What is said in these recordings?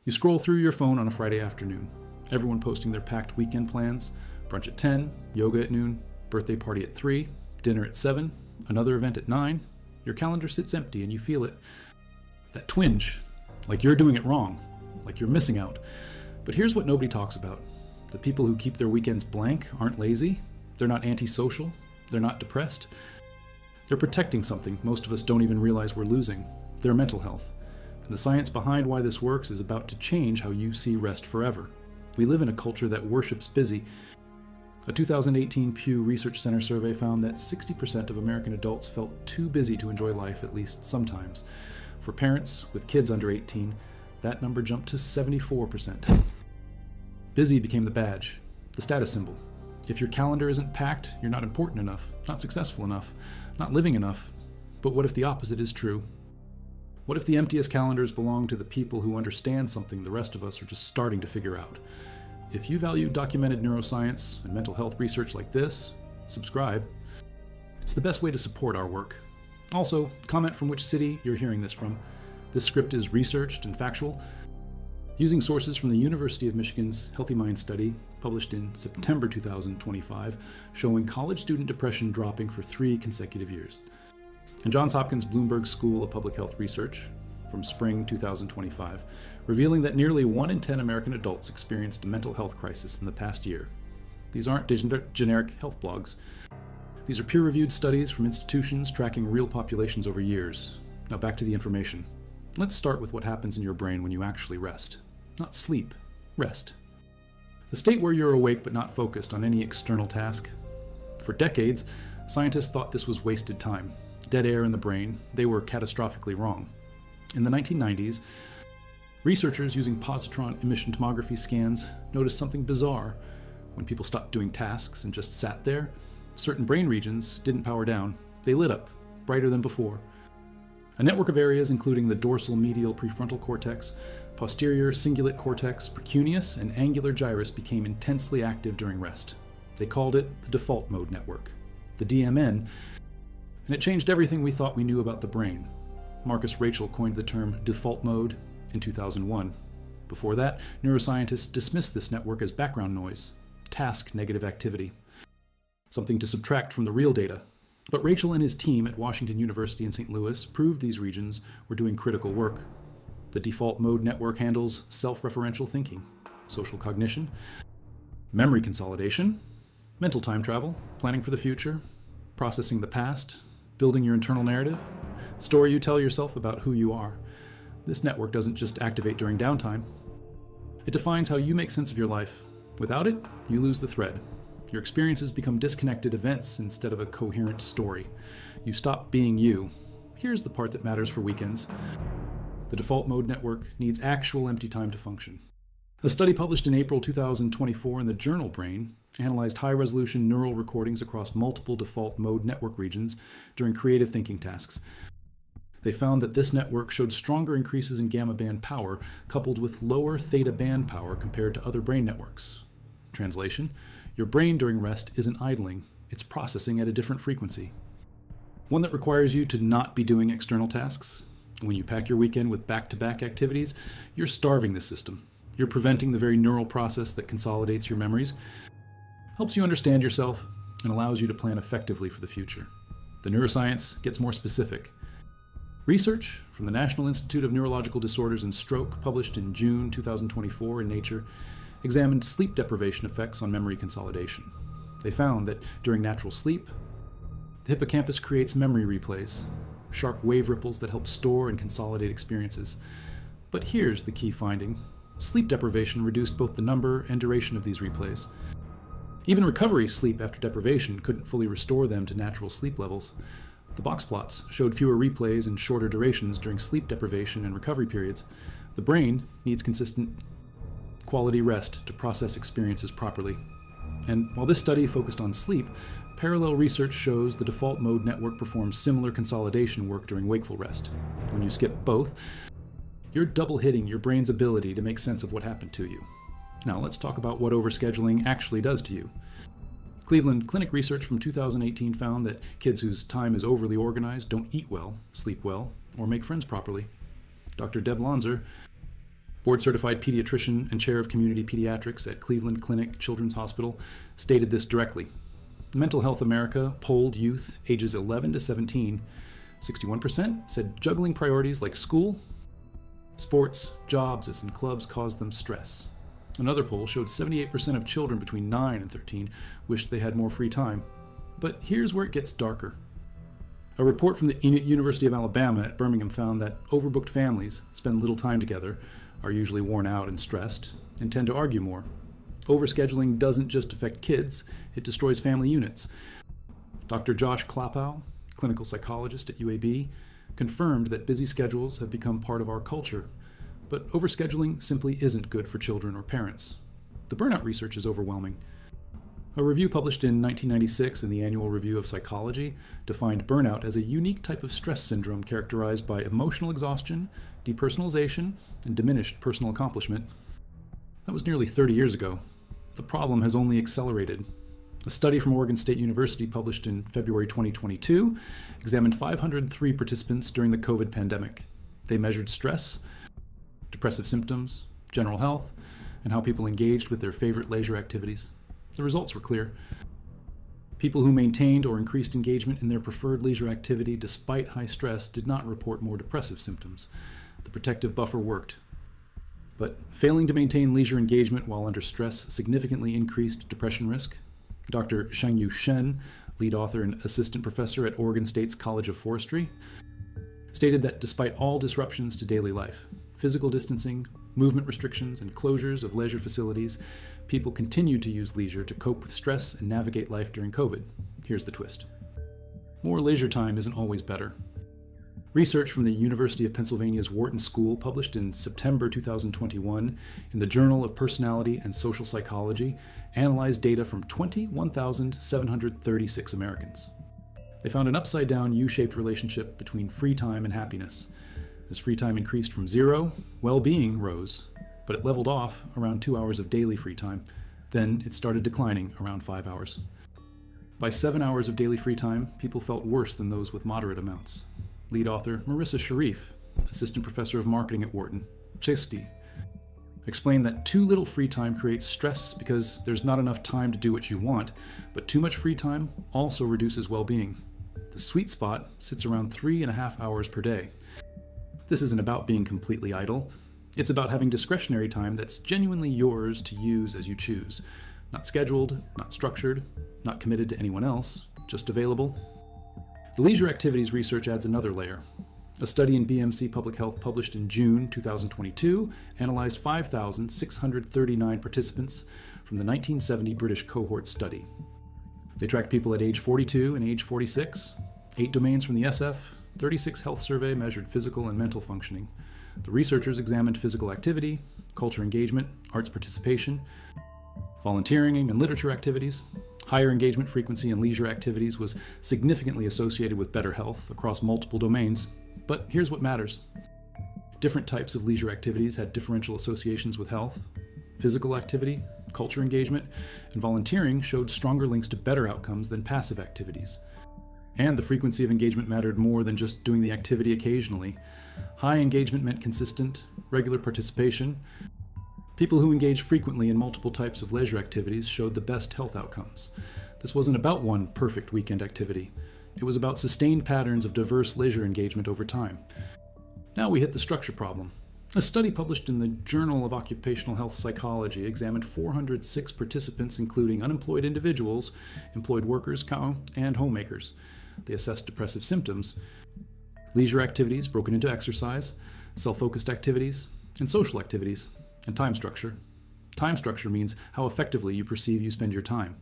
You scroll through your phone on a Friday afternoon, everyone posting their packed weekend plans: brunch at 10, yoga at noon, birthday party at 3, dinner at 7, another event at 9. Your calendar sits empty and you feel it. That twinge, like you're doing it wrong, like you're missing out. But here's what nobody talks about. The people who keep their weekends blank aren't lazy, they're not antisocial, they're not depressed. They're protecting something most of us don't even realize we're losing: their mental health. And the science behind why this works is about to change how you see rest forever. We live in a culture that worships busy. A 2018 Pew Research Center survey found that 60% of American adults felt too busy to enjoy life at least sometimes. For parents with kids under 18, that number jumped to 74%. Busy became the badge, the status symbol. If your calendar isn't packed, you're not important enough, not successful enough, not living enough. But what if the opposite is true? What if the emptiest calendars belong to the people who understand something the rest of us are just starting to figure out? If you value documented neuroscience and mental health research like this, subscribe. It's the best way to support our work. Also, comment from which city you're hearing this from. This script is researched and factual, using sources from the University of Michigan's Healthy Mind study, published in September 2025, showing college student depression dropping for 3 consecutive years. And Johns Hopkins Bloomberg School of Public Health Research, from spring 2025, revealing that nearly 1 in 10 American adults experienced a mental health crisis in the past year. These aren't generic health blogs. These are peer-reviewed studies from institutions tracking real populations over years. Now back to the information. Let's start with what happens in your brain when you actually rest. Not sleep, rest. The state where you're awake but not focused on any external task. For decades, scientists thought this was wasted time, dead air in the brain. They were catastrophically wrong. In the 1990s, researchers using positron emission tomography scans noticed something bizarre. When people stopped doing tasks and just sat there, certain brain regions didn't power down. They lit up, brighter than before. A network of areas including the dorsal medial prefrontal cortex, posterior cingulate cortex, precuneus, and angular gyrus became intensely active during rest. They called it the default mode network, the DMN, and it changed everything we thought we knew about the brain. Marcus Rachel coined the term default mode in 2001. Before that, neuroscientists dismissed this network as background noise, task-negative activity, something to subtract from the real data. But Rachel and his team at Washington University in St. Louis proved these regions were doing critical work. The default mode network handles self-referential thinking, social cognition, memory consolidation, mental time travel, planning for the future, processing the past, building your internal narrative, story you tell yourself about who you are. This network doesn't just activate during downtime. It defines how you make sense of your life. Without it, you lose the thread. Your experiences become disconnected events instead of a coherent story. You stop being you. Here's the part that matters for weekends. The default mode network needs actual empty time to function. A study published in April 2024 in the journal Brain analyzed high-resolution neural recordings across multiple default mode network regions during creative thinking tasks. They found that this network showed stronger increases in gamma band power coupled with lower theta band power compared to other brain networks. Translation: your brain during rest isn't idling, it's processing at a different frequency. One that requires you to not be doing external tasks. When you pack your weekend with back-to-back activities, you're starving the system. You're preventing the very neural process that consolidates your memories, helps you understand yourself, and allows you to plan effectively for the future. The neuroscience gets more specific. Research from the National Institute of Neurological Disorders and Stroke, published in June 2024 in Nature, examined sleep deprivation effects on memory consolidation. They found that during natural sleep, the hippocampus creates memory replays, sharp wave ripples that help store and consolidate experiences. But here's the key finding. Sleep deprivation reduced both the number and duration of these replays. Even recovery sleep after deprivation couldn't fully restore them to natural sleep levels. The box plots showed fewer replays and shorter durations during sleep deprivation and recovery periods. The brain needs consistent quality rest to process experiences properly. And while this study focused on sleep, parallel research shows the default mode network performs similar consolidation work during wakeful rest. When you skip both, you're double hitting your brain's ability to make sense of what happened to you. Now let's talk about what overscheduling actually does to you. Cleveland Clinic research from 2018 found that kids whose time is overly organized don't eat well, sleep well, or make friends properly. Dr. Deb Lonzer Board-certified pediatrician and chair of community pediatrics at Cleveland Clinic Children's Hospital stated this directly. Mental Health America polled youth ages 11 to 17. 61% said juggling priorities like school, sports, jobs, and clubs caused them stress. Another poll showed 78% of children between 9 and 13 wished they had more free time. But here's where it gets darker. A report from the University of Alabama at Birmingham found that overbooked families spend little time together, are usually worn out and stressed, and tend to argue more. Overscheduling doesn't just affect kids, it destroys family units. Dr. Josh Klapow, clinical psychologist at UAB, confirmed that busy schedules have become part of our culture, but overscheduling simply isn't good for children or parents. The burnout research is overwhelming. A review published in 1996 in the Annual Review of Psychology defined burnout as a unique type of stress syndrome characterized by emotional exhaustion, depersonalization, and diminished personal accomplishment. That was nearly 30 years ago. The problem has only accelerated. A study from Oregon State University published in February 2022 examined 503 participants during the COVID pandemic. They measured stress, depressive symptoms, general health, and how people engaged with their favorite leisure activities. The results were clear. People who maintained or increased engagement in their preferred leisure activity despite high stress did not report more depressive symptoms. The protective buffer worked. But failing to maintain leisure engagement while under stress significantly increased depression risk. Dr. Shangyu Shen, lead author and assistant professor at Oregon State's College of Forestry, stated that despite all disruptions to daily life, physical distancing, movement restrictions, and closures of leisure facilities, people continued to use leisure to cope with stress and navigate life during COVID. Here's the twist. More leisure time isn't always better. Research from the University of Pennsylvania's Wharton School, published in September 2021 in the Journal of Personality and Social Psychology, analyzed data from 21,736 Americans. They found an upside-down U-shaped relationship between free time and happiness. As free time increased from 0, well-being rose, but it leveled off around 2 hours of daily free time. Then it started declining around 5 hours. By 7 hours of daily free time, people felt worse than those with moderate amounts. Lead author Marissa Sharif, assistant professor of marketing at Wharton, Chesty, explained that too little free time creates stress because there's not enough time to do what you want, but too much free time also reduces well-being. The sweet spot sits around 3.5 hours per day. This isn't about being completely idle. It's about having discretionary time that's genuinely yours to use as you choose. Not scheduled, not structured, not committed to anyone else, just available. The leisure activities research adds another layer. A study in BMC Public Health published in June 2022 analyzed 5,639 participants from the 1970 British cohort study. They tracked people at age 42 and age 46. 8 domains from the SF, 36 health survey measured physical and mental functioning. The researchers examined physical activity, culture engagement, arts participation, volunteering and literature activities. Higher engagement frequency in leisure activities was significantly associated with better health across multiple domains. But here's what matters. Different types of leisure activities had differential associations with health. Physical activity, culture engagement, and volunteering showed stronger links to better outcomes than passive activities. And the frequency of engagement mattered more than just doing the activity occasionally. High engagement meant consistent, regular participation. People who engaged frequently in multiple types of leisure activities showed the best health outcomes. This wasn't about one perfect weekend activity. It was about sustained patterns of diverse leisure engagement over time. Now we hit the structure problem. A study published in the Journal of Occupational Health Psychology examined 406 participants, including unemployed individuals, employed workers, and homemakers. They assessed depressive symptoms, leisure activities broken into exercise, self-focused activities, and social activities, and time structure. Time structure means how effectively you perceive you spend your time.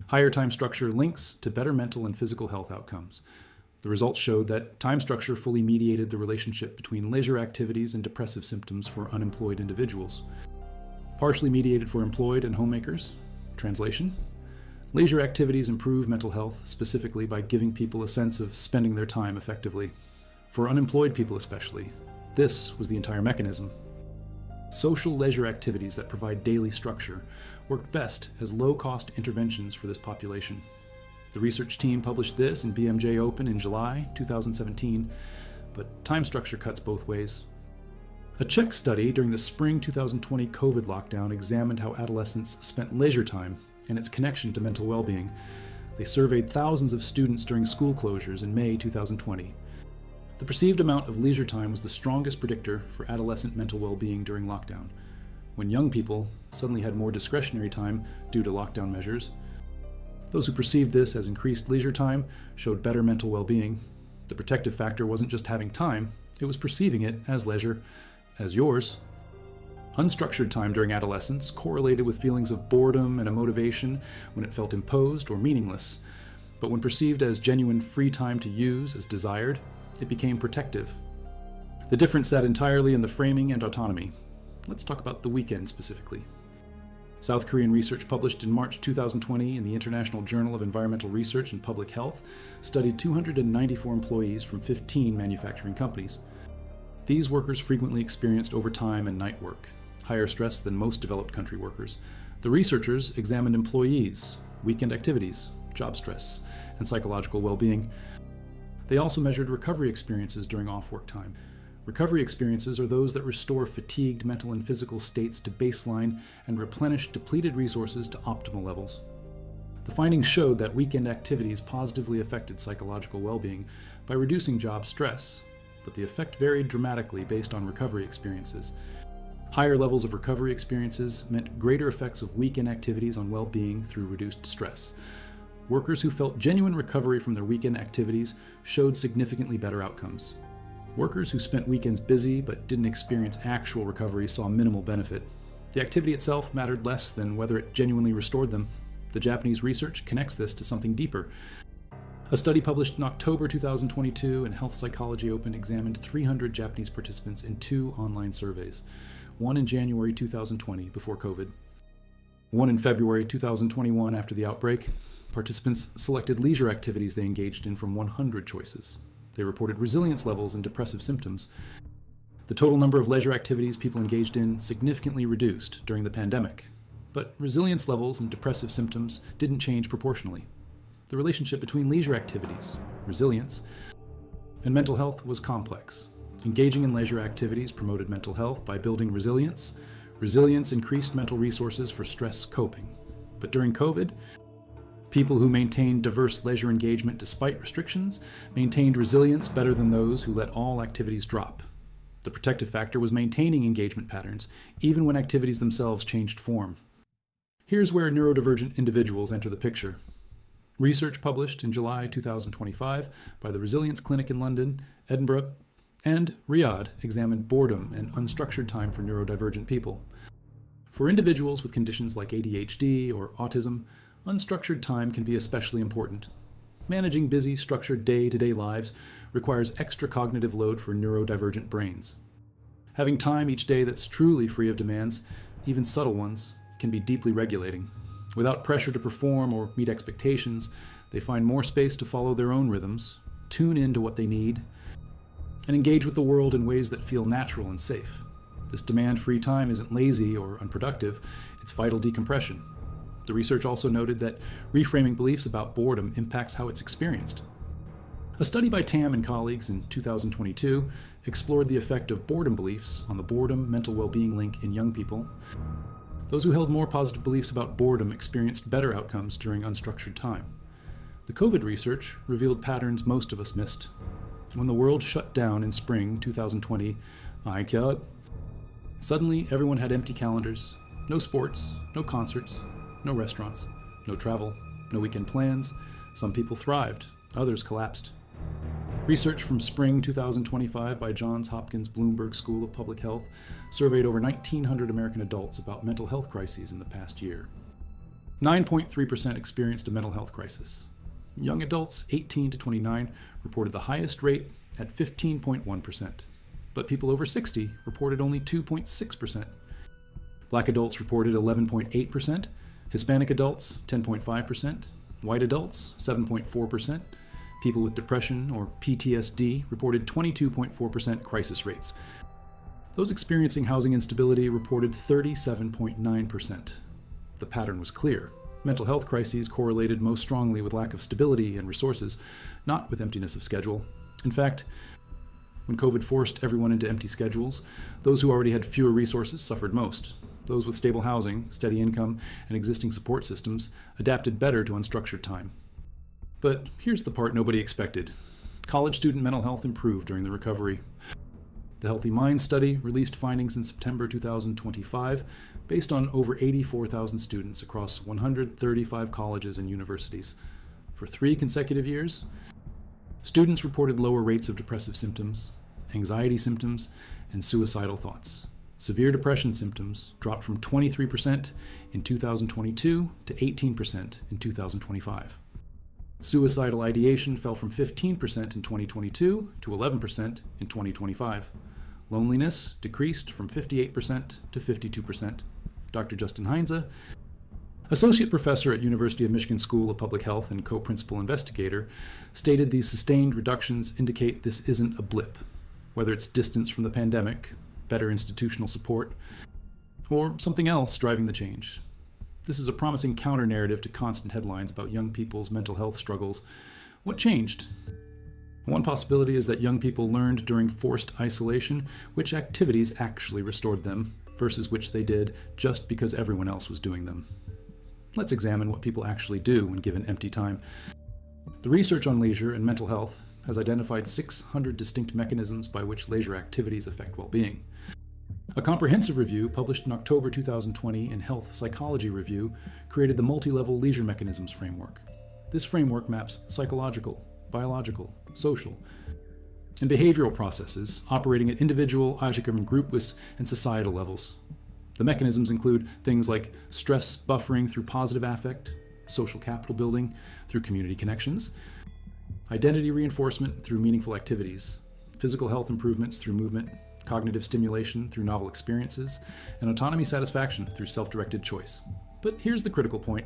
Higher time structure links to better mental and physical health outcomes. The results showed that time structure fully mediated the relationship between leisure activities and depressive symptoms for unemployed individuals. Partially mediated for employed and homemakers. Translation: leisure activities improve mental health, specifically by giving people a sense of spending their time effectively. For unemployed people especially, this was the entire mechanism. Social leisure activities that provide daily structure worked best as low-cost interventions for this population. The research team published this in BMJ Open in July 2017, but time structure cuts both ways. A Czech study during the spring 2020 COVID lockdown examined how adolescents spent leisure time and its connection to mental well-being. They surveyed thousands of students during school closures in May 2020. The perceived amount of leisure time was the strongest predictor for adolescent mental well-being during lockdown. When young people suddenly had more discretionary time due to lockdown measures, those who perceived this as increased leisure time showed better mental well-being. The protective factor wasn't just having time, it was perceiving it as leisure, as yours. Unstructured time during adolescence correlated with feelings of boredom and a motivation when it felt imposed or meaningless. But when perceived as genuine free time to use as desired, it became protective. The difference sat entirely in the framing and autonomy. Let's talk about the weekend specifically. South Korean research published in March 2020 in the International Journal of Environmental Research and Public Health studied 294 employees from 15 manufacturing companies. These workers frequently experienced overtime and night work, higher stress than most developed country workers. The researchers examined employees, weekend activities, job stress, and psychological well-being. They also measured recovery experiences during off-work time. Recovery experiences are those that restore fatigued mental and physical states to baseline and replenish depleted resources to optimal levels. The findings showed that weekend activities positively affected psychological well-being by reducing job stress, but the effect varied dramatically based on recovery experiences. Higher levels of recovery experiences meant greater effects of weekend activities on well-being through reduced stress. Workers who felt genuine recovery from their weekend activities showed significantly better outcomes. Workers who spent weekends busy but didn't experience actual recovery saw minimal benefit. The activity itself mattered less than whether it genuinely restored them. The Japanese research connects this to something deeper. A study published in October 2022 in Health Psychology Open examined 300 Japanese participants in 2 online surveys, one in January 2020 before COVID, one in February 2021 after the outbreak. Participants selected leisure activities they engaged in from 100 choices. They reported resilience levels and depressive symptoms. The total number of leisure activities people engaged in significantly reduced during the pandemic, but resilience levels and depressive symptoms didn't change proportionally. The relationship between leisure activities, resilience, and mental health was complex. Engaging in leisure activities promoted mental health by building resilience. Resilience increased mental resources for stress coping. But during COVID, people who maintained diverse leisure engagement despite restrictions maintained resilience better than those who let all activities drop. The protective factor was maintaining engagement patterns, even when activities themselves changed form. Here's where neurodivergent individuals enter the picture. Research published in July 2025 by the Resilience Clinic in London, Edinburgh, and Riyadh examined boredom and unstructured time for neurodivergent people. For individuals with conditions like ADHD or autism, unstructured time can be especially important. Managing busy, structured day-to-day lives requires extra cognitive load for neurodivergent brains. Having time each day that's truly free of demands, even subtle ones, can be deeply regulating. Without pressure to perform or meet expectations, they find more space to follow their own rhythms, tune in to what they need, and engage with the world in ways that feel natural and safe. This demand-free time isn't lazy or unproductive, it's vital decompression. The research also noted that reframing beliefs about boredom impacts how it's experienced. A study by Tam and colleagues in 2022 explored the effect of boredom beliefs on the boredom-mental well-being link in young people. Those who held more positive beliefs about boredom experienced better outcomes during unstructured time. The COVID research revealed patterns most of us missed. When the world shut down in spring 2020, suddenly everyone had empty calendars, no sports, no concerts, no restaurants, no travel, no weekend plans. Some people thrived, others collapsed. Research from spring 2025 by Johns Hopkins Bloomberg School of Public Health surveyed over 1,900 American adults about mental health crises in the past year. 9.3% experienced a mental health crisis. Young adults 18 to 29 reported the highest rate at 15.1%, but people over 60 reported only 2.6%. Black adults reported 11.8%, Hispanic adults 10.5%, white adults 7.4%, people with depression or PTSD reported 22.4% crisis rates. Those experiencing housing instability reported 37.9%. The pattern was clear. Mental health crises correlated most strongly with lack of stability and resources, not with emptiness of schedule. In fact, When COVID forced everyone into empty schedules, those who already had fewer resources suffered most. Those with stable housing, steady income, and existing support systems adapted better to unstructured time. But here's the part nobody expected. College student mental health improved during the recovery. The Healthy Minds study released findings in September 2025 based on over 84,000 students across 135 colleges and universities. For 3 consecutive years, students reported lower rates of depressive symptoms, anxiety symptoms, and suicidal thoughts. Severe depression symptoms dropped from 23% in 2022 to 18% in 2025. Suicidal ideation fell from 15% in 2022 to 11% in 2025. Loneliness decreased from 58% to 52%. Dr. Justin Heinze, associate professor at University of Michigan School of Public Health and co-principal investigator, stated these sustained reductions indicate this isn't a blip, whether it's distance from the pandemic, better institutional support, or something else driving the change. This is a promising counter-narrative to constant headlines about young people's mental health struggles. What changed? One possibility is that young people learned during forced isolation which activities actually restored them versus which they did just because everyone else was doing them. Let's examine what people actually do when given empty time. The research on leisure and mental health has identified 600 distinct mechanisms by which leisure activities affect well-being. A comprehensive review published in October 2020 in Health Psychology Review created the multi-level leisure mechanisms framework. This framework maps psychological, biological, social, and behavioral processes operating at individual, group, and societal levels. The mechanisms include things like stress buffering through positive affect, social capital building through community connections, identity reinforcement through meaningful activities, physical health improvements through movement, cognitive stimulation through novel experiences, and autonomy satisfaction through self-directed choice. But here's the critical point.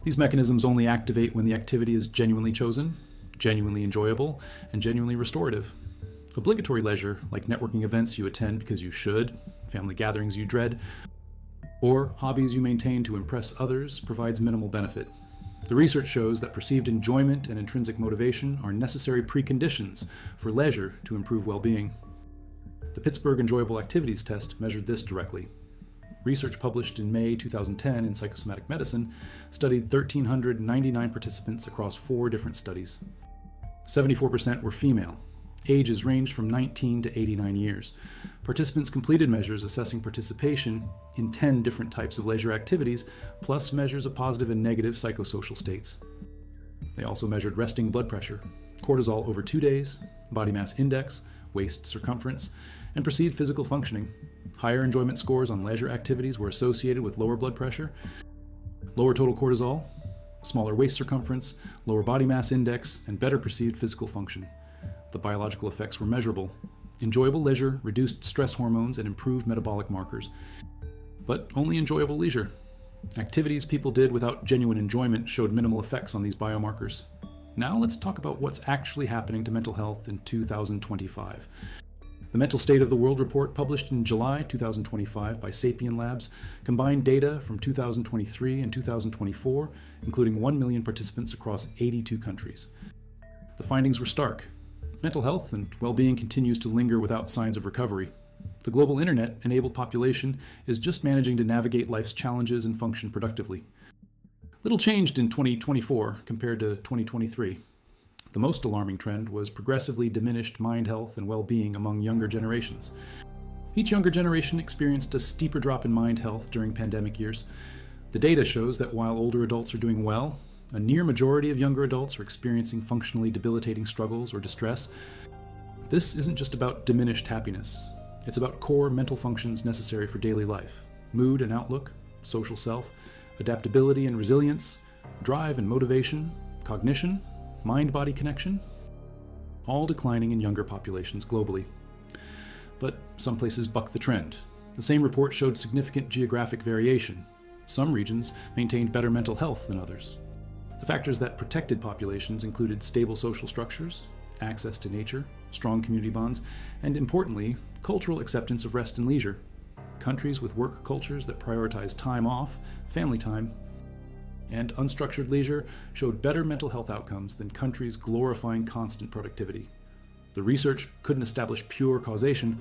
These mechanisms only activate when the activity is genuinely chosen, genuinely enjoyable, and genuinely restorative. Obligatory leisure, like networking events you attend because you should, family gatherings you dread, or hobbies you maintain to impress others, provides minimal benefit. The research shows that perceived enjoyment and intrinsic motivation are necessary preconditions for leisure to improve well-being. The Pittsburgh Enjoyable Activities Test measured this directly. Research published in May 2010 in Psychosomatic Medicine studied 1,399 participants across 4 different studies. 74% were female. Ages ranged from 19 to 89 years. Participants completed measures assessing participation in 10 different types of leisure activities, plus measures of positive and negative psychosocial states. They also measured resting blood pressure, cortisol over 2 days, body mass index, waist circumference, and perceived physical functioning. Higher enjoyment scores on leisure activities were associated with lower blood pressure, lower total cortisol, smaller waist circumference, lower body mass index, and better perceived physical function. The biological effects were measurable. Enjoyable leisure reduced stress hormones and improved metabolic markers. But only enjoyable leisure. Activities people did without genuine enjoyment showed minimal effects on these biomarkers. Now let's talk about what's actually happening to mental health in 2025. The Mental State of the World report, published in July 2025 by Sapien Labs, combined data from 2023 and 2024, including 1 million participants across 82 countries. The findings were stark. Mental health and well-being continues to linger without signs of recovery. The global internet-enabled population is just managing to navigate life's challenges and function productively. Little changed in 2024 compared to 2023. The most alarming trend was progressively diminished mind health and well-being among younger generations. Each younger generation experienced a steeper drop in mind health during pandemic years. The data shows that while older adults are doing well, a near majority of younger adults are experiencing functionally debilitating struggles or distress. This isn't just about diminished happiness. It's about core mental functions necessary for daily life: mood and outlook, social self, adaptability and resilience, drive and motivation, cognition, mind-body connection, all declining in younger populations globally. But some places buck the trend. The same report showed significant geographic variation. Some regions maintained better mental health than others. The factors that protected populations included stable social structures, access to nature, strong community bonds, and importantly, cultural acceptance of rest and leisure. Countries with work cultures that prioritize time off, family time, and unstructured leisure showed better mental health outcomes than countries glorifying constant productivity. The research couldn't establish pure causation,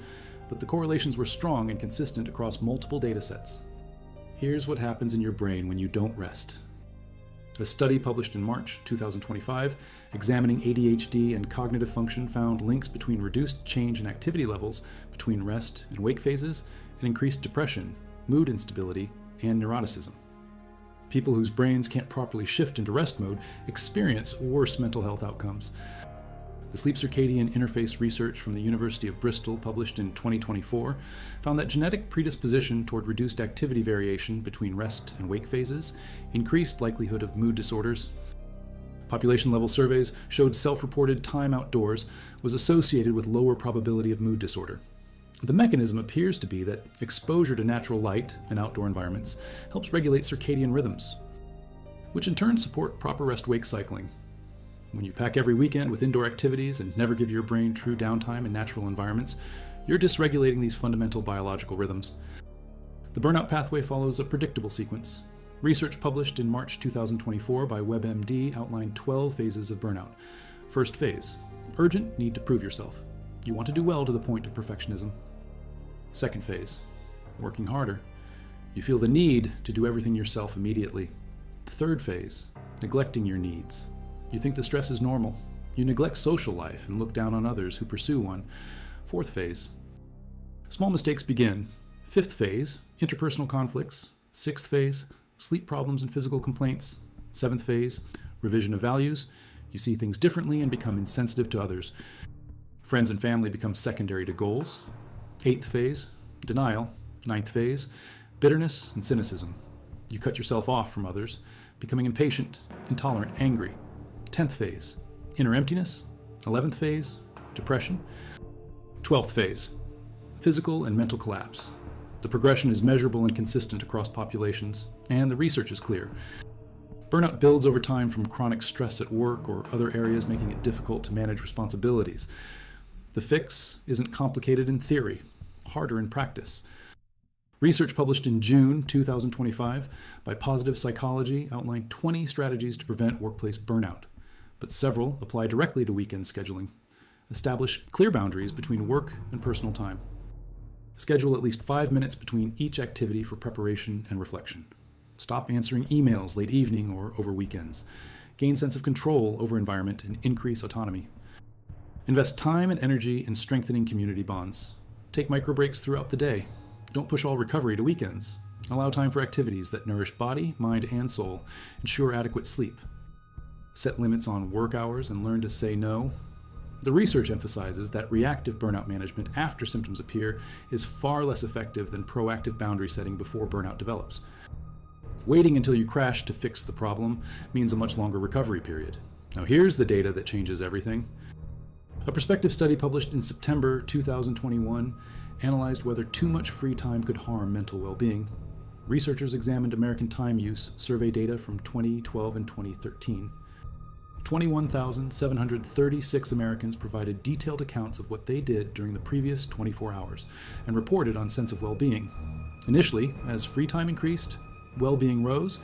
but the correlations were strong and consistent across multiple datasets. Here's what happens in your brain when you don't rest. A study published in March 2025 examining ADHD and cognitive function found links between reduced change in activity levels between rest and wake phases and increased depression, mood instability, and neuroticism. People whose brains can't properly shift into rest mode experience worse mental health outcomes. The sleep circadian interface research from the University of Bristol, published in 2024, found that genetic predisposition toward reduced activity variation between rest and wake phases increased likelihood of mood disorders. Population-level surveys showed self-reported time outdoors was associated with lower probability of mood disorder. The mechanism appears to be that exposure to natural light and outdoor environments helps regulate circadian rhythms, which in turn support proper rest-wake cycling. When you pack every weekend with indoor activities and never give your brain true downtime in natural environments, you're dysregulating these fundamental biological rhythms. The burnout pathway follows a predictable sequence. Research published in March 2024 by WebMD outlined 12 phases of burnout. First phase: urgent need to prove yourself. You want to do well to the point of perfectionism. Second phase: working harder. You feel the need to do everything yourself immediately. Third phase: neglecting your needs. You think the stress is normal. You neglect social life and look down on others who pursue one. Fourth phase: small mistakes begin. Fifth phase: interpersonal conflicts. Sixth phase: sleep problems and physical complaints. Seventh phase: revision of values. You see things differently and become insensitive to others. Friends and family become secondary to goals. Eighth phase: denial. Ninth phase: bitterness and cynicism. You cut yourself off from others, becoming impatient, intolerant, angry. 10th phase: inner emptiness. 11th phase: depression. 12th phase: physical and mental collapse. The progression is measurable and consistent across populations, and the research is clear. Burnout builds over time from chronic stress at work or other areas, making it difficult to manage responsibilities. The fix isn't complicated in theory, harder in practice. Research published in June 2025 by Positive Psychology outlined 20 strategies to prevent workplace burnout, but several apply directly to weekend scheduling. Establish clear boundaries between work and personal time. Schedule at least 5 minutes between each activity for preparation and reflection. Stop answering emails late evening or over weekends. Gain sense of control over environment and increase autonomy. Invest time and energy in strengthening community bonds. Take micro breaks throughout the day. Don't push all recovery to weekends. Allow time for activities that nourish body, mind, and soul. Ensure adequate sleep. Set limits on work hours and learn to say no. The research emphasizes that reactive burnout management after symptoms appear is far less effective than proactive boundary setting before burnout develops. Waiting until you crash to fix the problem means a much longer recovery period. Now here's the data that changes everything. A prospective study published in September 2021 analyzed whether too much free time could harm mental well-being. Researchers examined American time use survey data from 2012 and 2013. 21,736 Americans provided detailed accounts of what they did during the previous 24 hours and reported on sense of well-being. Initially, as free time increased, well-being rose,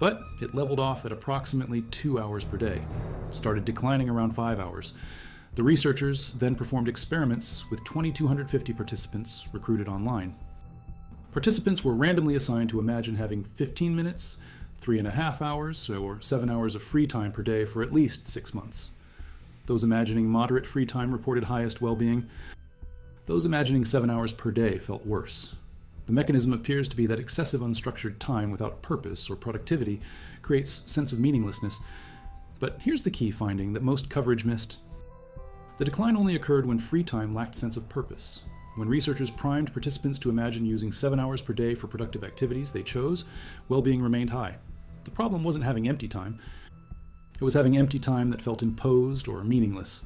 but it leveled off at approximately 2 hours per day, started declining around 5 hours. The researchers then performed experiments with 2,250 participants recruited online. Participants were randomly assigned to imagine having 15 minutes, 3.5 hours, or 7 hours of free time per day for at least 6 months. Those imagining moderate free time reported highest well-being. Those imagining 7 hours per day felt worse. The mechanism appears to be that excessive unstructured time without purpose or productivity creates sense of meaninglessness. But here's the key finding that most coverage missed. The decline only occurred when free time lacked sense of purpose. When researchers primed participants to imagine using 7 hours per day for productive activities they chose, well-being remained high. The problem wasn't having empty time. It was having empty time that felt imposed or meaningless.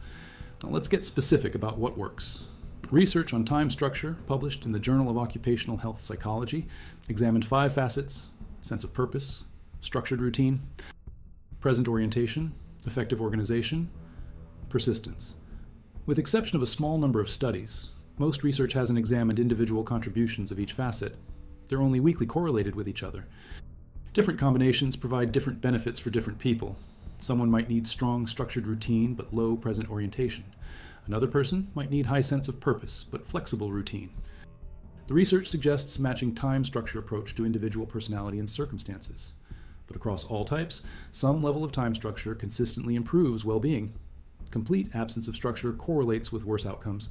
Now let's get specific about what works. Research on time structure, published in the Journal of Occupational Health Psychology, examined 5 facets: sense of purpose, structured routine, present orientation, effective organization, persistence. With exception of a small number of studies, most research hasn't examined individual contributions of each facet. They're only weakly correlated with each other. Different combinations provide different benefits for different people. Someone might need strong, structured routine but low present orientation. Another person might need high sense of purpose, but flexible routine. The research suggests matching time structure approach to individual personality and circumstances. But across all types, some level of time structure consistently improves well-being. Complete absence of structure correlates with worse outcomes.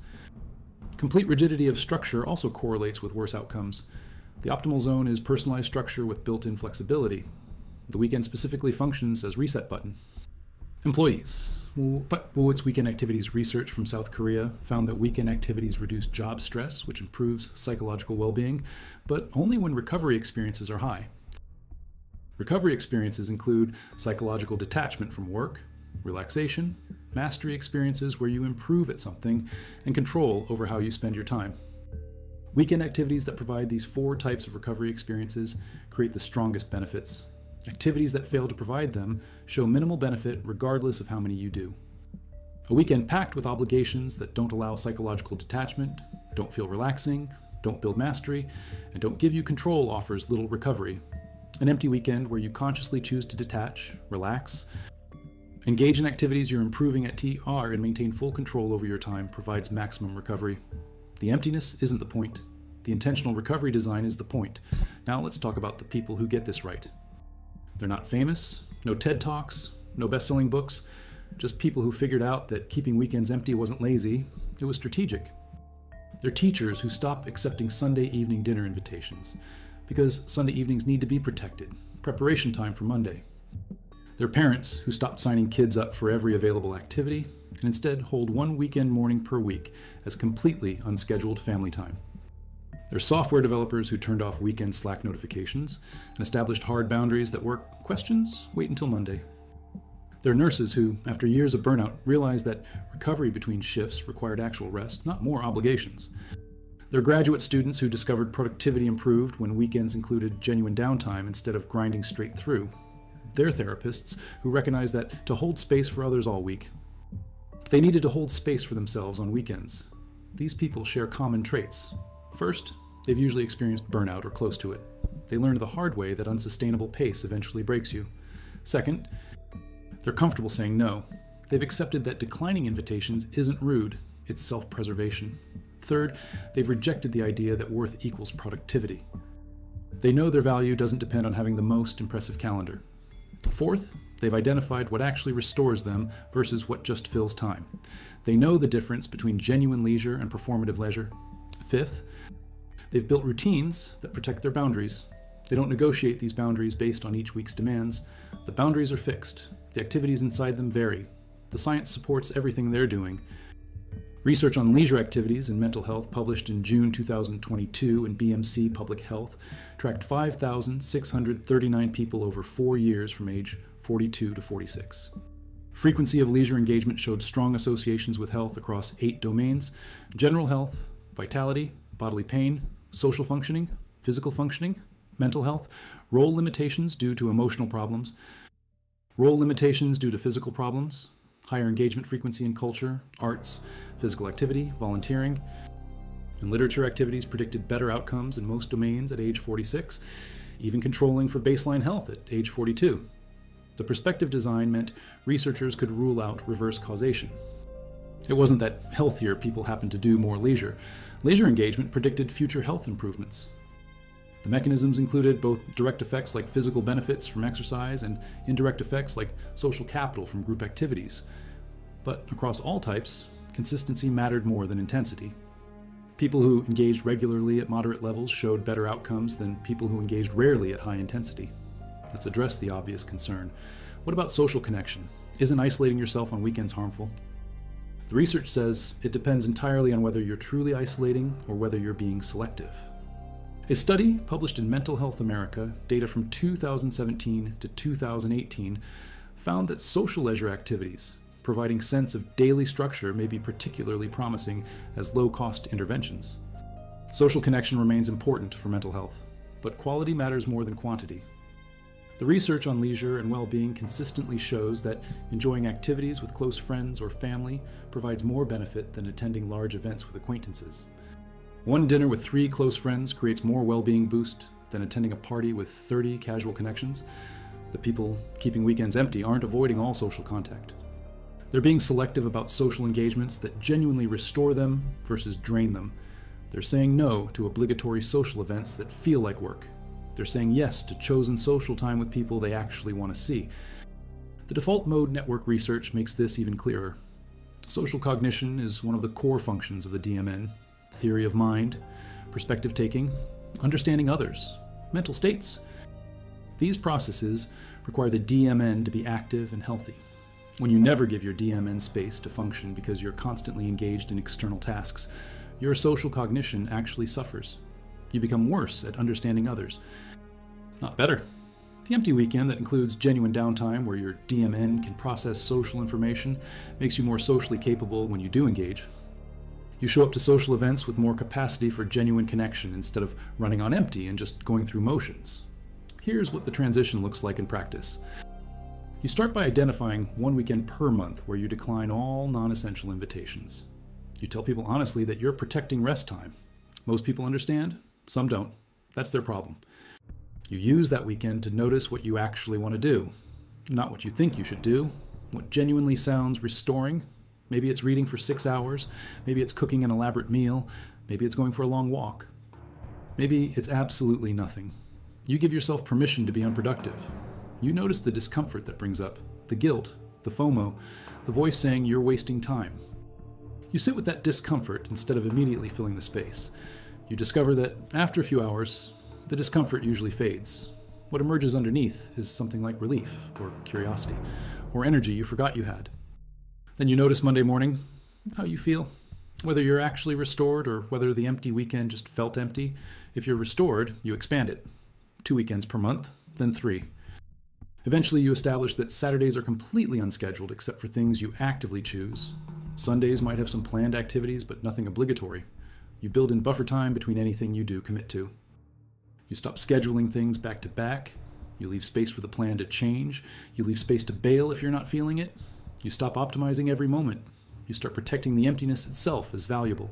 Complete rigidity of structure also correlates with worse outcomes. The optimal zone is personalized structure with built-in flexibility. The weekend specifically functions as reset button. Employees. Woolwit's weekend activities research from South Korea found that weekend activities reduce job stress, which improves psychological well-being, but only when recovery experiences are high. Recovery experiences include psychological detachment from work, relaxation, mastery experiences where you improve at something, and control over how you spend your time. Weekend activities that provide these 4 types of recovery experiences create the strongest benefits. Activities that fail to provide them show minimal benefit regardless of how many you do. A weekend packed with obligations that don't allow psychological detachment, don't feel relaxing, don't build mastery, and don't give you control offers little recovery. An empty weekend where you consciously choose to detach, relax, engage in activities you're improving at TR and maintain full control over your time provides maximum recovery. The emptiness isn't the point. The intentional recovery design is the point. Now let's talk about the people who get this right. They're not famous, no TED Talks, no best-selling books, just people who figured out that keeping weekends empty wasn't lazy, it was strategic. They're teachers who stop accepting Sunday evening dinner invitations, because Sunday evenings need to be protected, preparation time for Monday. They're parents who stopped signing kids up for every available activity, and instead hold one weekend morning per week as completely unscheduled family time. They're software developers who turned off weekend Slack notifications and established hard boundaries that were questions, wait until Monday. They're nurses who, after years of burnout, realized that recovery between shifts required actual rest, not more obligations. They're graduate students who discovered productivity improved when weekends included genuine downtime instead of grinding straight through. They're therapists who recognized that to hold space for others all week, they needed to hold space for themselves on weekends. These people share common traits. First, they've usually experienced burnout or close to it. They learned the hard way that unsustainable pace eventually breaks you. Second, they're comfortable saying no. They've accepted that declining invitations isn't rude, it's self-preservation. Third, they've rejected the idea that worth equals productivity. They know their value doesn't depend on having the most impressive calendar. Fourth, they've identified what actually restores them versus what just fills time. They know the difference between genuine leisure and performative leisure. Fifth, they've built routines that protect their boundaries. They don't negotiate these boundaries based on each week's demands. The boundaries are fixed. The activities inside them vary. The science supports everything they're doing. Research on leisure activities and mental health published in June 2022 in BMC Public Health tracked 5,639 people over 4 years from age 42 to 46. Frequency of leisure engagement showed strong associations with health across 8 domains: general health, vitality, bodily pain, social functioning, physical functioning, mental health, role limitations due to emotional problems, role limitations due to physical problems, higher engagement frequency in culture, arts, physical activity, volunteering, and literature activities predicted better outcomes in most domains at age 46, even controlling for baseline health at age 42. The perspective design meant researchers could rule out reverse causation. It wasn't that healthier people happened to do more leisure. Leisure engagement predicted future health improvements. The mechanisms included both direct effects like physical benefits from exercise and indirect effects like social capital from group activities. But across all types, consistency mattered more than intensity. People who engaged regularly at moderate levels showed better outcomes than people who engaged rarely at high intensity. Let's address the obvious concern. What about social connection? Isn't isolating yourself on weekends harmful? The research says it depends entirely on whether you're truly isolating or whether you're being selective. A study published in Mental Health America, data from 2017 to 2018, found that social leisure activities, providing sense of daily structure, may be particularly promising as low-cost interventions. Social connection remains important for mental health, but quality matters more than quantity. The research on leisure and well-being consistently shows that enjoying activities with close friends or family provides more benefit than attending large events with acquaintances. One dinner with 3 close friends creates more well-being boost than attending a party with 30 casual connections. The people keeping weekends empty aren't avoiding all social contact. They're being selective about social engagements that genuinely restore them versus drain them. They're saying no to obligatory social events that feel like work. They're saying yes to chosen social time with people they actually want to see. The default mode network research makes this even clearer. Social cognition is one of the core functions of the DMN: theory of mind, perspective taking, understanding others, mental states. These processes require the DMN to be active and healthy. When you never give your DMN space to function because you're constantly engaged in external tasks, your social cognition actually suffers. You become worse at understanding others, not better. The empty weekend that includes genuine downtime where your DMN can process social information makes you more socially capable when you do engage. You show up to social events with more capacity for genuine connection instead of running on empty and just going through motions. Here's what the transition looks like in practice. You start by identifying one weekend per month where you decline all non-essential invitations. You tell people honestly that you're protecting rest time. Most people understand, some don't. That's their problem. You use that weekend to notice what you actually want to do, not what you think you should do, what genuinely sounds restoring. Maybe it's reading for 6 hours, maybe it's cooking an elaborate meal, maybe it's going for a long walk. Maybe it's absolutely nothing. You give yourself permission to be unproductive. You notice the discomfort that brings up, the guilt, the FOMO, the voice saying you're wasting time. You sit with that discomfort instead of immediately filling the space. You discover that after a few hours, the discomfort usually fades. What emerges underneath is something like relief, or curiosity, or energy you forgot you had. Then you notice Monday morning how you feel, whether you're actually restored or whether the empty weekend just felt empty. If you're restored, you expand it. 2 weekends per month, then 3. Eventually you establish that Saturdays are completely unscheduled except for things you actively choose. Sundays might have some planned activities, but nothing obligatory. You build in buffer time between anything you do commit to. You stop scheduling things back to back. You leave space for the plan to change. You leave space to bail if you're not feeling it. You stop optimizing every moment. You start protecting the emptiness itself as valuable.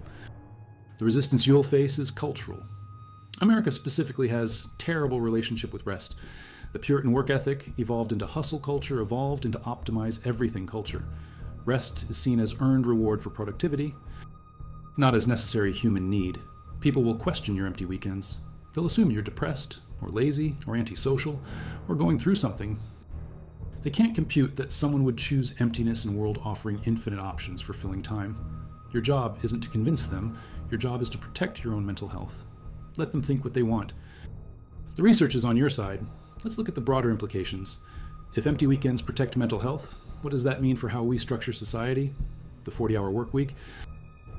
The resistance you'll face is cultural. America specifically has a terrible relationship with rest. The Puritan work ethic evolved into hustle culture, evolved into optimize everything culture. Rest is seen as earned reward for productivity, not as necessary human need. People will question your empty weekends. They'll assume you're depressed, or lazy, or antisocial, or going through something. They can't compute that someone would choose emptiness in a world offering infinite options for filling time. Your job isn't to convince them. Your job is to protect your own mental health. Let them think what they want. The research is on your side. Let's look at the broader implications. If empty weekends protect mental health, what does that mean for how we structure society? The 40-hour work week?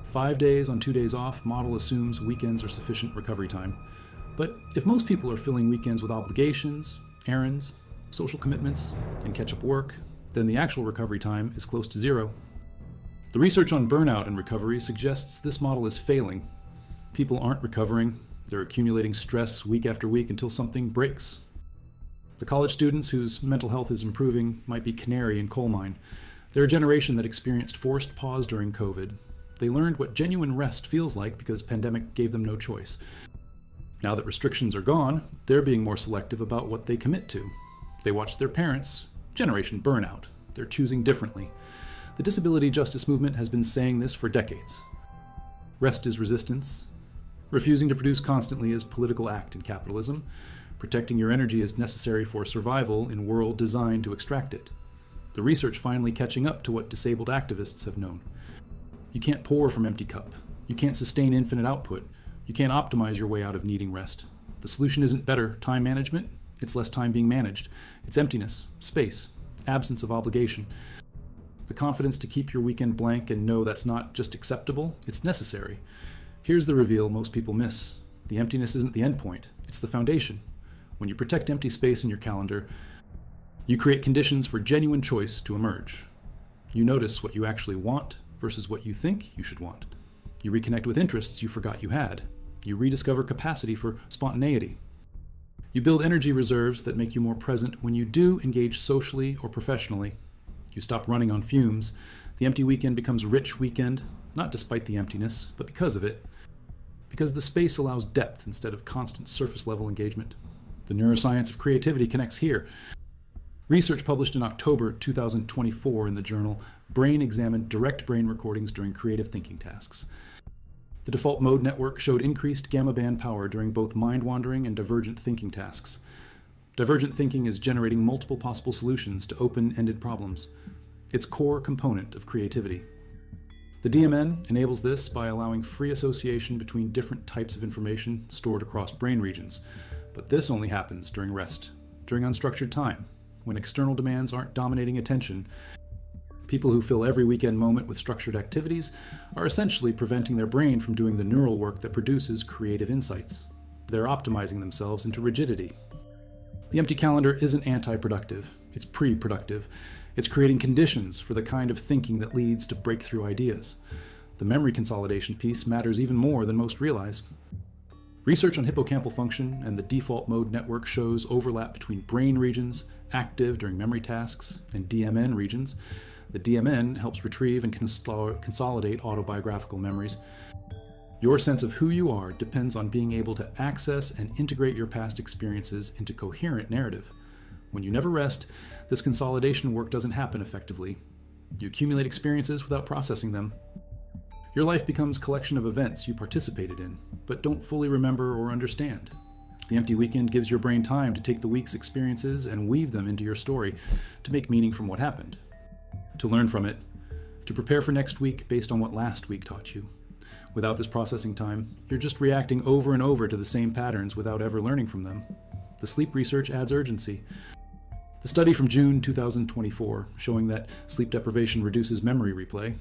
5 days on 2 days off model assumes weekends are sufficient recovery time. But if most people are filling weekends with obligations, errands, social commitments, and catch-up work, then the actual recovery time is close to 0. The research on burnout and recovery suggests this model is failing. People aren't recovering. They're accumulating stress week after week until something breaks. The college students whose mental health is improving might be canary in coal mine. They're a generation that experienced forced pause during COVID. They learned what genuine rest feels like because pandemic gave them no choice. Now that restrictions are gone, they're being more selective about what they commit to. They watch their parents, generation burnout. They're choosing differently. The disability justice movement has been saying this for decades. Rest is resistance. Refusing to produce constantly is political act in capitalism. Protecting your energy is necessary for survival in a world designed to extract it. The research finally catching up to what disabled activists have known. You can't pour from empty cup. You can't sustain infinite output. You can't optimize your way out of needing rest. The solution isn't better time management. It's less time being managed. It's emptiness, space, absence of obligation. The confidence to keep your weekend blank and know that's not just acceptable, it's necessary. Here's the reveal most people miss. The emptiness isn't the end point, it's the foundation. When you protect empty space in your calendar, you create conditions for genuine choice to emerge. You notice what you actually want versus what you think you should want. You reconnect with interests you forgot you had. You rediscover capacity for spontaneity. You build energy reserves that make you more present when you do engage socially or professionally. You stop running on fumes. The empty weekend becomes rich weekend, not despite the emptiness, but because of it. Because the space allows depth instead of constant surface level engagement. The neuroscience of creativity connects here. Research published in October 2024 in the journal Brain examined direct brain recordings during creative thinking tasks. The default mode network showed increased gamma band power during both mind-wandering and divergent thinking tasks. Divergent thinking is generating multiple possible solutions to open-ended problems. It's core component of creativity. The DMN enables this by allowing free association between different types of information stored across brain regions, but this only happens during rest, during unstructured time, when external demands aren't dominating attention. People who fill every weekend moment with structured activities are essentially preventing their brain from doing the neural work that produces creative insights. They're optimizing themselves into rigidity. The empty calendar isn't anti-productive, it's pre-productive. It's creating conditions for the kind of thinking that leads to breakthrough ideas. The memory consolidation piece matters even more than most realize. Research on hippocampal function and the default mode network shows overlap between brain regions active during memory tasks and DMN regions. The DMN helps retrieve and consolidate autobiographical memories. Your sense of who you are depends on being able to access and integrate your past experiences into coherent narrative. When you never rest, this consolidation work doesn't happen effectively. You accumulate experiences without processing them. Your life becomes a collection of events you participated in, but don't fully remember or understand. The empty weekend gives your brain time to take the week's experiences and weave them into your story, to make meaning from what happened, to learn from it, to prepare for next week based on what last week taught you. Without this processing time, you're just reacting over and over to the same patterns without ever learning from them. The sleep research adds urgency. The study from June 2024, showing that sleep deprivation reduces memory replay,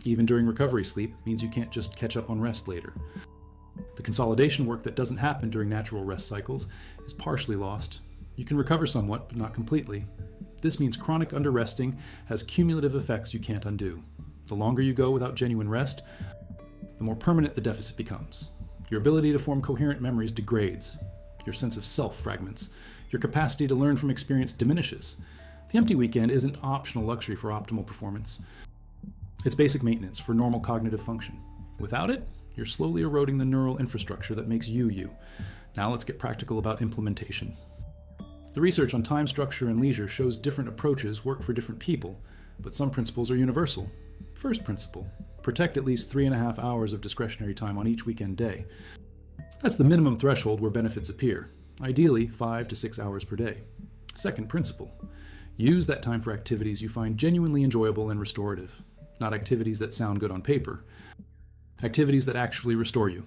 even during recovery sleep, means you can't just catch up on rest later. The consolidation work that doesn't happen during natural rest cycles is partially lost. You can recover somewhat, but not completely. This means chronic underresting has cumulative effects you can't undo. The longer you go without genuine rest, the more permanent the deficit becomes. Your ability to form coherent memories degrades. Your sense of self fragments. Your capacity to learn from experience diminishes. The empty weekend isn't optional luxury for optimal performance. It's basic maintenance for normal cognitive function. Without it, you're slowly eroding the neural infrastructure that makes you you. Now let's get practical about implementation. The research on time structure and leisure shows different approaches work for different people, but some principles are universal. First principle, protect at least 3.5 hours of discretionary time on each weekend day. That's the minimum threshold where benefits appear. Ideally, 5 to 6 hours per day. Second principle, use that time for activities you find genuinely enjoyable and restorative, not activities that sound good on paper. Activities that actually restore you.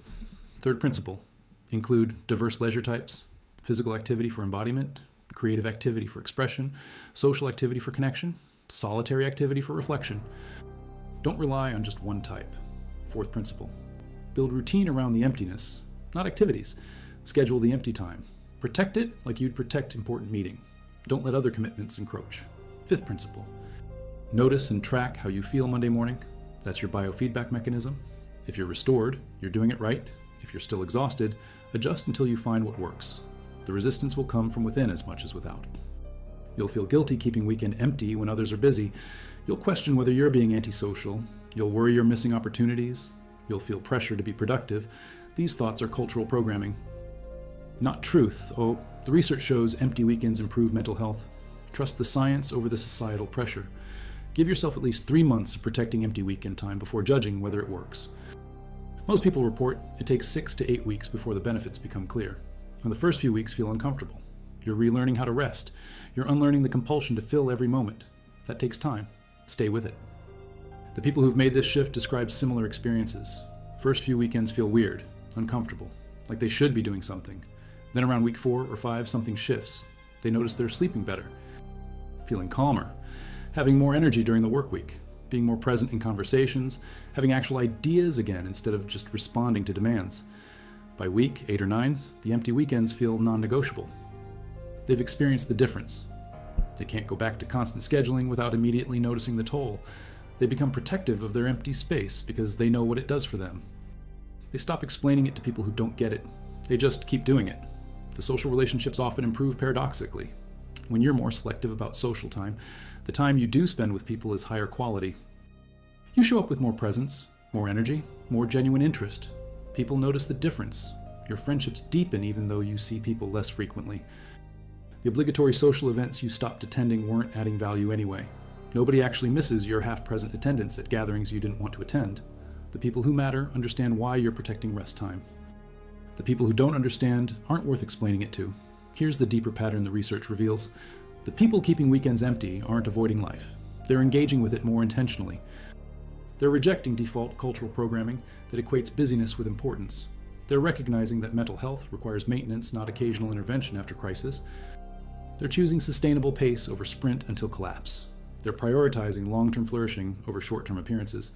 Third principle, include diverse leisure types, physical activity for embodiment, creative activity for expression, social activity for connection, solitary activity for reflection. Don't rely on just one type. Fourth principle, build routine around the emptiness, not activities. Schedule the empty time. Protect it like you'd protect important meeting. Don't let other commitments encroach. Fifth principle, notice and track how you feel Monday morning. That's your biofeedback mechanism. If you're restored, you're doing it right. If you're still exhausted, adjust until you find what works. The resistance will come from within as much as without. You'll feel guilty keeping weekend empty when others are busy. You'll question whether you're being antisocial. You'll worry you're missing opportunities. You'll feel pressure to be productive. These thoughts are cultural programming. Not truth. Oh, the research shows empty weekends improve mental health. Trust the science over the societal pressure. Give yourself at least 3 months of protecting empty weekend time before judging whether it works. Most people report it takes 6 to 8 weeks before the benefits become clear. And the first few weeks feel uncomfortable. You're relearning how to rest. You're unlearning the compulsion to fill every moment. That takes time. Stay with it. The people who've made this shift describe similar experiences. First few weekends feel weird, uncomfortable, like they should be doing something. Then around week 4 or 5, something shifts. They notice they're sleeping better, feeling calmer, having more energy during the work week, being more present in conversations, having actual ideas again instead of just responding to demands. By week 8 or 9, the empty weekends feel non-negotiable. They've experienced the difference. They can't go back to constant scheduling without immediately noticing the toll. They become protective of their empty space because they know what it does for them. They stop explaining it to people who don't get it. They just keep doing it. The social relationships often improve paradoxically. When you're more selective about social time, the time you do spend with people is higher quality. You show up with more presence, more energy, more genuine interest. People notice the difference. Your friendships deepen even though you see people less frequently. The obligatory social events you stopped attending weren't adding value anyway. Nobody actually misses your half-present attendance at gatherings you didn't want to attend. The people who matter understand why you're protecting rest time. The people who don't understand aren't worth explaining it to. Here's the deeper pattern the research reveals. The people keeping weekends empty aren't avoiding life. They're engaging with it more intentionally. They're rejecting default cultural programming that equates busyness with importance. They're recognizing that mental health requires maintenance, not occasional intervention after crisis. They're choosing sustainable pace over sprint until collapse. They're prioritizing long-term flourishing over short-term appearances.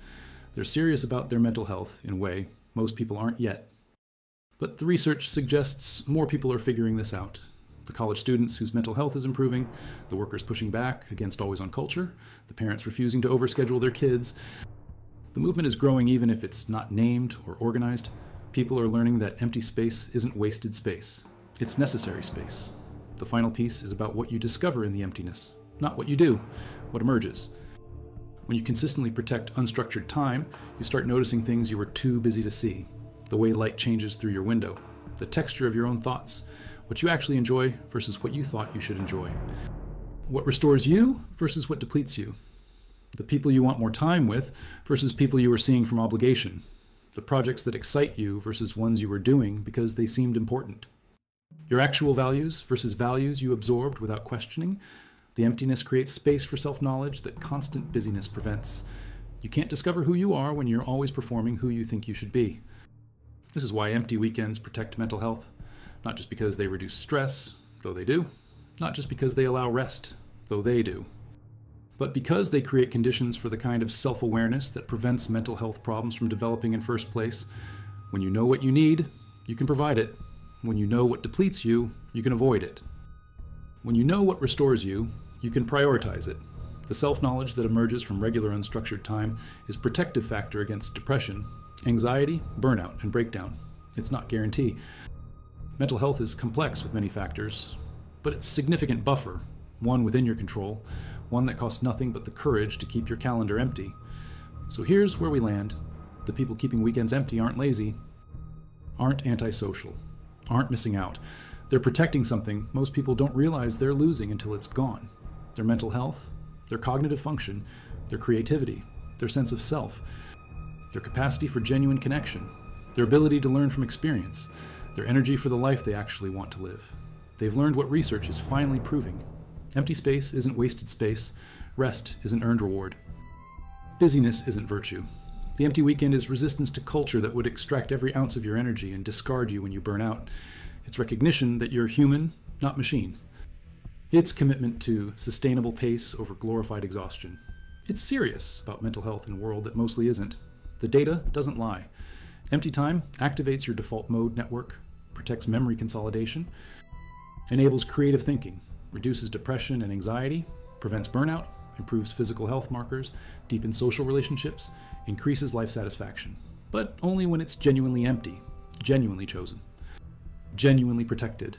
They're serious about their mental health in a way most people aren't yet. But the research suggests more people are figuring this out. The college students whose mental health is improving, the workers pushing back against always-on culture, the parents refusing to overschedule their kids. The movement is growing even if it's not named or organized. People are learning that empty space isn't wasted space. It's necessary space. The final piece is about what you discover in the emptiness, not what you do, what emerges. When you consistently protect unstructured time, you start noticing things you were too busy to see. The way light changes through your window, the texture of your own thoughts, what you actually enjoy versus what you thought you should enjoy. What restores you versus what depletes you. The people you want more time with versus people you were seeing from obligation. The projects that excite you versus ones you were doing because they seemed important. Your actual values versus values you absorbed without questioning. The emptiness creates space for self-knowledge that constant busyness prevents. You can't discover who you are when you're always performing who you think you should be. This is why empty weekends protect mental health. Not just because they reduce stress, though they do. Not just because they allow rest, though they do. But because they create conditions for the kind of self-awareness that prevents mental health problems from developing in first place. When you know what you need, you can provide it. When you know what depletes you, you can avoid it. When you know what restores you, you can prioritize it. The self-knowledge that emerges from regular unstructured time is a protective factor against depression, anxiety, burnout, and breakdown. It's not guarantee. Mental health is complex with many factors, but it's a significant buffer, one within your control, one that costs nothing but the courage to keep your calendar empty. So here's where we land. The people keeping weekends empty aren't lazy, aren't antisocial, aren't missing out. They're protecting something most people don't realize they're losing until it's gone. Their mental health, their cognitive function, their creativity, their sense of self, their capacity for genuine connection, their ability to learn from experience, their energy for the life they actually want to live. They've learned what research is finally proving. Empty space isn't wasted space. Rest isn't earned reward. Busyness isn't virtue. The empty weekend is resistance to culture that would extract every ounce of your energy and discard you when you burn out. It's recognition that you're human, not machine. It's commitment to sustainable pace over glorified exhaustion. It's serious about mental health in a world that mostly isn't. The data doesn't lie. Empty time activates your default mode network, protects memory consolidation, enables creative thinking, reduces depression and anxiety, prevents burnout, improves physical health markers, deepens social relationships, increases life satisfaction. But only when it's genuinely empty, genuinely chosen, genuinely protected,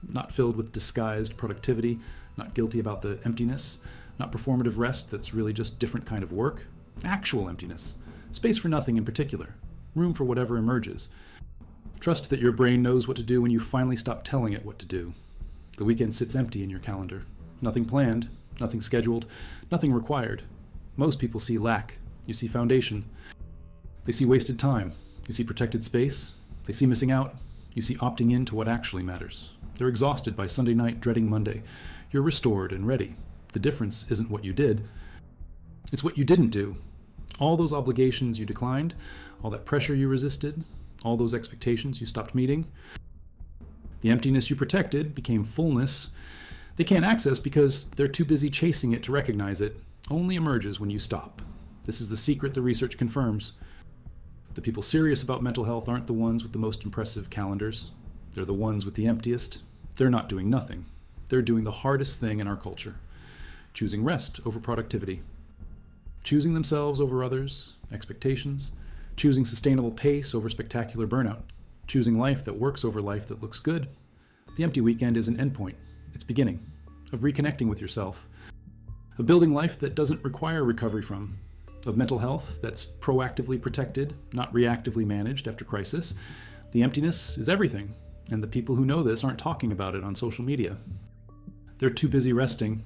not filled with disguised productivity, not guilty about the emptiness, not performative rest that's really just different kind of work, actual emptiness, space for nothing in particular, room for whatever emerges. Trust that your brain knows what to do when you finally stop telling it what to do. The weekend sits empty in your calendar. Nothing planned, nothing scheduled, nothing required. Most people see lack. You see foundation. They see wasted time. You see protected space. They see missing out. You see opting in to what actually matters. They're exhausted by Sunday night, dreading Monday. You're restored and ready. The difference isn't what you did. It's what you didn't do. All those obligations you declined, all that pressure you resisted, all those expectations you stopped meeting. The emptiness you protected became fullness they can't access because they're too busy chasing it to recognize it. Only emerges when you stop. This is the secret the research confirms. The people serious about mental health aren't the ones with the most impressive calendars. They're the ones with the emptiest. They're not doing nothing. They're doing the hardest thing in our culture. Choosing rest over productivity. Choosing themselves over others, expectations. Choosing sustainable pace over spectacular burnout. Choosing life that works over life that looks good. The empty weekend is an endpoint. It's beginning. Of reconnecting with yourself. Of building life that doesn't require recovery from. Of mental health that's proactively protected, not reactively managed after crisis. The emptiness is everything, and the people who know this aren't talking about it on social media. They're too busy resting